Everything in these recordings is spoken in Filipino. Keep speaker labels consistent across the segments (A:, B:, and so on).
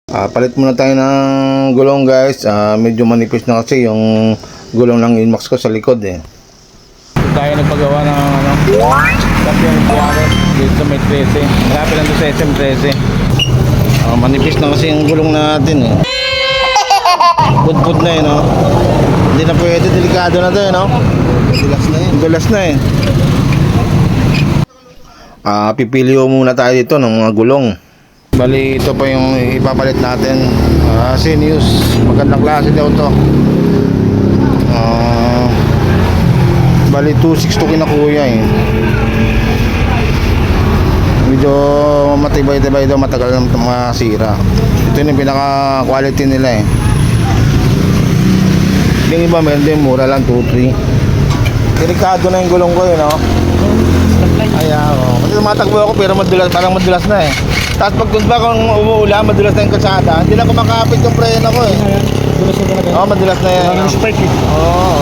A: Palit muna tayo ng gulong guys. Medyo manipis na kasi yung gulong ng Inmax ko sa likod eh. Tayo nagpagawa ng Champion Juarez dito sa may 13. Malapit lang doon sa SM13. Manipis na kasi yung gulong natin eh. Pud-pud na eh, no? Hindi na pwede, delikado na to eh, no? Dulas na eh. Dulas na eh. Pipili muna tayo dito ng mga gulong. Bali, ito pa yung ipapalit natin. Senius, magandang klase daw to. Bali, 2.6 to kinakuya eh. Medyo matibay-tibay daw, matagal na masira. Ito yung pinaka quality nila eh. Yung iba meron din, mura lang, 2-3. Delikado na yung gulong ko eh, no? Ayan, kasi tumatakbo ako pero madulas, parang madulas na eh. Tapos pag kung umuulan, madulas na yung kalsada. Hindi na kumakapit yung preno ko eh.
B: Madulas na talaga.
A: Oo, madulas na yan.
B: Parang spike eh.
A: Oo.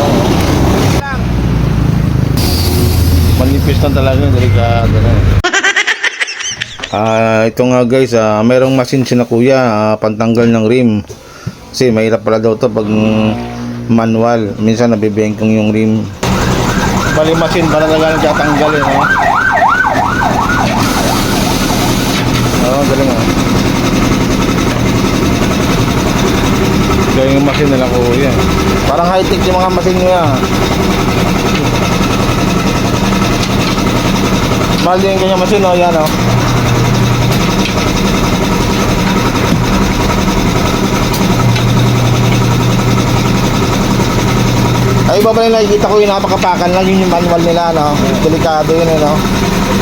A: Manipis na talaga, delikado na eh. Ito nga guys, mayroong machine si na kuya, pantanggal ng rim. Kasi mahirap pala daw to pag manual. Minsan nabibengkong yung rim. Bali machine para talaga nagtatanggal eh, no? Galing ah. Galing yung machine nila kuya. Parang high-tech yung mga machine nyo yan. Mahal din yung kanyang machine, no? Yan, no? Ay, iba pa rin nakikita ko yung napakapakan lang, yun yung manual nila, no? Delikado yun, no?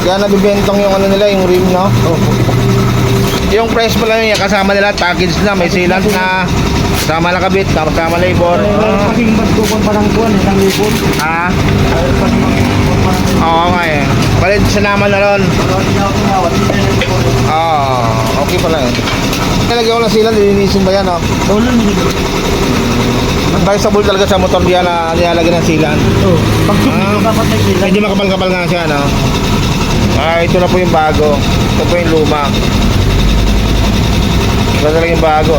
A: Kaya nabibentong yung ano nila, yung rim, no? Yung price pala yun, kasama nila, package na, may sealant na, kasama na kabit, kasama labor.
B: Paging magkukon pa ng buwan, isang libon.
A: Oo nga eh. Palit sa naman na ron. Okay pala eh. Nalagyan ko ng sealant, lilinisin ba yan, no? Advisable talaga sa motor diyan na nilalagyan ng sealant.
B: Pag dapat may sila.
A: Medyo makapal-kapal nga siya, no? Ito na po yung bago. Ito po yung luma. Ito talaga yung bago,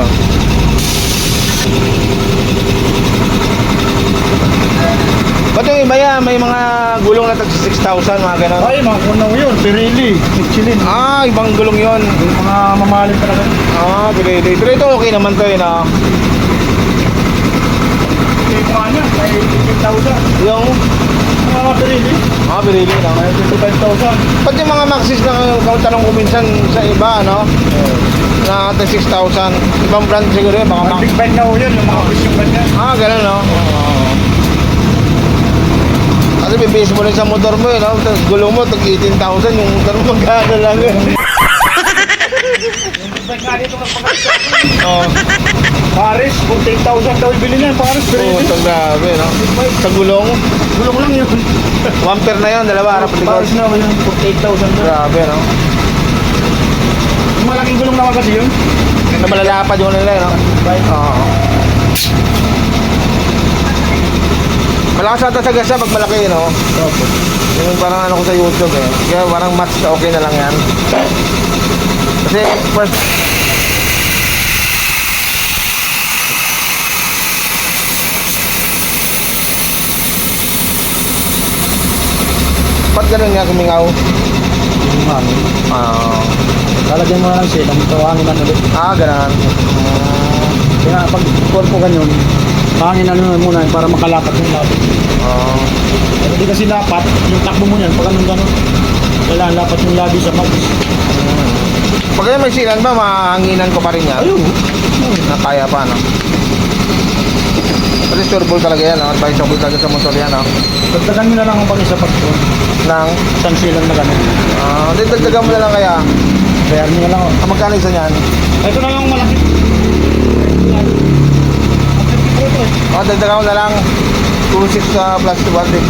A: Ba't yung iba yan? May mga gulong na tag 6,000, mga ganon.
B: Ay, mga kunaw yun. Pirelli. Michelin.
A: Ibang gulong yun.
B: Yung mga mamahalin talaga.
A: Pirelli. Pero ito okay naman to eh, no?
B: Yung mga niya, may 15,000.
A: Yung?
B: Mga Pirelli.
A: Pirelli, no?
B: May 25,000.
A: Pati yung mga Maxis na tanong ko minsan sa iba, no? Na tag 6,000. Ibang brand siguro yun, baka
B: Ang big band na ho yun, yung mga fishing band niya.
A: Ganun, no? Kasi bibis mo rin sa motor mo, no? Tapos gulong mo, tag 18,000, yung motor mo magkano lang yun.
B: Yung big band nga dito magpakalit. Paris, 48,000 daw ibili niya, Paris.
A: Ito grabe, no? Sa gulong,
B: Gulong lang yun.
A: 1 pair na yun, dalawa, harap at likod.
B: Paris na yun, 48,000 daw.
A: Grabe, no?
B: Yung malaking gulong naman kasi yun.
A: Na malalapad yung nila, no? Oo. Malakas ata sa gasa pag malaki, no? Yung parang ano ko sa YouTube, eh. Kaya parang match na okay na lang yan. Kasi first... Ba't ganun nga kumingaw?
B: Yung hangin. Lalagyan mo na lang siya, ito hangin na ulit.
A: Ganun.
B: Kaya pag korpo ganyan, hangin na muna para makalapat yung lapit. Pero di kasi lapat, yung takbo mo yan, pag anong gano'n, kailangan lapat yung labi sa mags.
A: Pag may silan ba, mahanginan ko pa rin yan?
B: Ayun.
A: Nakaya pa, no? Kasi sureball talaga yan, no? Advisable talaga sa motor yan, no?
B: Dagdagan mo na lang ang pag-isa pag
A: Nang?
B: isang silang na gano'n.
A: Dagdagan mo na lang kaya.
B: Kaya nyo lang.
A: Magkano isa niyan?
B: Ito na lang malaki.
A: Dagdagan mo na lang 2.6 plus 200.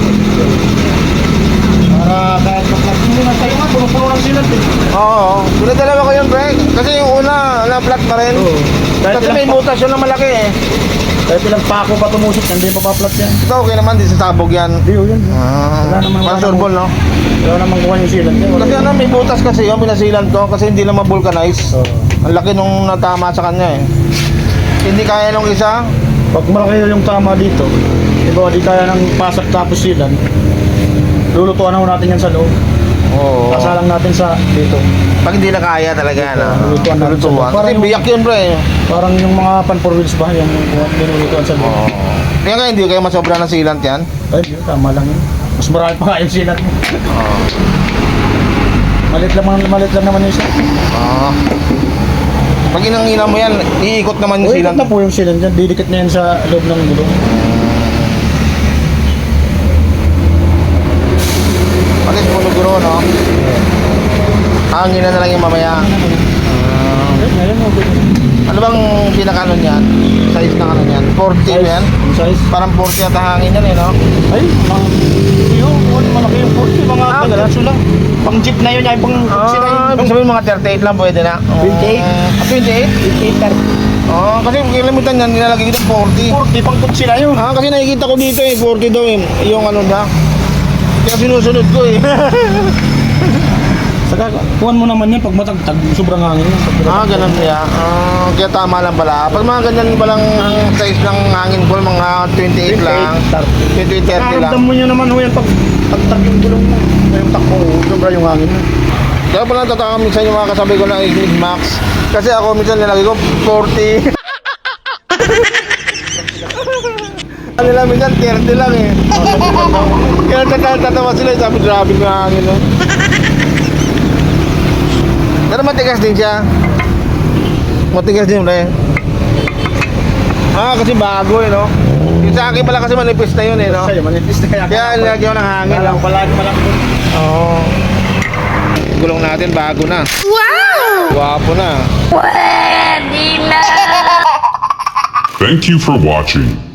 B: Para kahit mag-lapin mo na tayo nga, puno-puno ng silang eh.
A: Pinadalawa ko yun, pre. Kasi yung una, na-flat pa rin. Kasi may butas yun na malaki eh.
B: Kahit ilang pako pa tumusok, hindi pa pa-flat yan.
A: Ito okay naman, di sa sabog yan.
B: Hindi yun.
A: Parang sureball, no?
B: Wala namang kuha yung silang.
A: Kasi may butas kasi yun, pinasilan ko kasi hindi na ma-vulcanize. Ang laki nung natama sa kanya eh. Hindi kaya nung isa.
B: Pag malaki yung tama dito, diba, di kaya ng pasak tapos silan, lulutuan na natin yan sa loob.
A: Oo.
B: Kasalang natin sa dito.
A: Pag hindi na kaya talaga na.
B: Lulutuan natin sa loob.
A: Lulutuan. Kasi
B: Parang
A: biyak yun bro eh.
B: Parang yung mga pan for wheels ba, yung binulutuan sa loob.
A: Oo. Kaya nga hindi kayo masobra ng sealant yan.
B: Ay, yun, tama lang yun. Mas marami pa nga yung silat mo.
A: Oo.
B: Malit lang naman yung silat.
A: Oo. Pag inangina mo yan, iikot naman yung
B: Uy,
A: sealant.
B: na po yung silat dyan. Didikit na yan sa loob ng gulong.
A: At least puno guro, no? Hangin na lang yung mamaya.
B: Ay, ngayon mo.
A: Ano bang pinaka-ano niyan? Size ng ano niyan? 40 ba yan?
B: Yung size?
A: Parang 40 at hangin yan eh, no?
B: Ay, yung malaki yung 40, mga ganun lang. Pang jeep na yun, ay pang sila
A: Ah, ibig sabihin mga 38 lang pwede na.
B: 28?
A: 28?
B: 28,
A: Oo, kasi kilamitan yan, nilalagay kita 40.
B: 40, pang kutsi na yun.
A: Ah, kasi nakikita ko dito eh, 40 daw eh. Yung ano na. Kaya sinusunod ko eh.
B: Saka, kuhan mo naman yan pag matagtag, sobrang hangin yun.
A: Ah, ganun niya. Ah, kaya tama lang pala. Pag mga ganyan palang size ng hangin ko, mga 28 lang. 28, 30 lang.
B: Nakaramdam mo nyo naman ho yan pag tagtag yung gulong mo. Yung takbo, sobra yung hangin mo.
A: Kaya pala natataka minsan yung mga kasabi ko na Ignis Max. Kasi ako minsan nilagay ko 40. Ano lang minsan 30 lang eh. Kaya tatawa sila, sabi grabe yung hangin no. Pero matigas din siya. Matigas din rin. Ah, kasi bago eh no. Yung sa akin pala kasi manipis na yun eh no.
B: Sa'yo, manipis na
A: Kaya nilagyan ko ng hangin no.
B: Palagi malambot.
A: Oo. Gulong natin bago na. Wow! Guwapo na.
C: Pwede na!
D: Thank you for watching.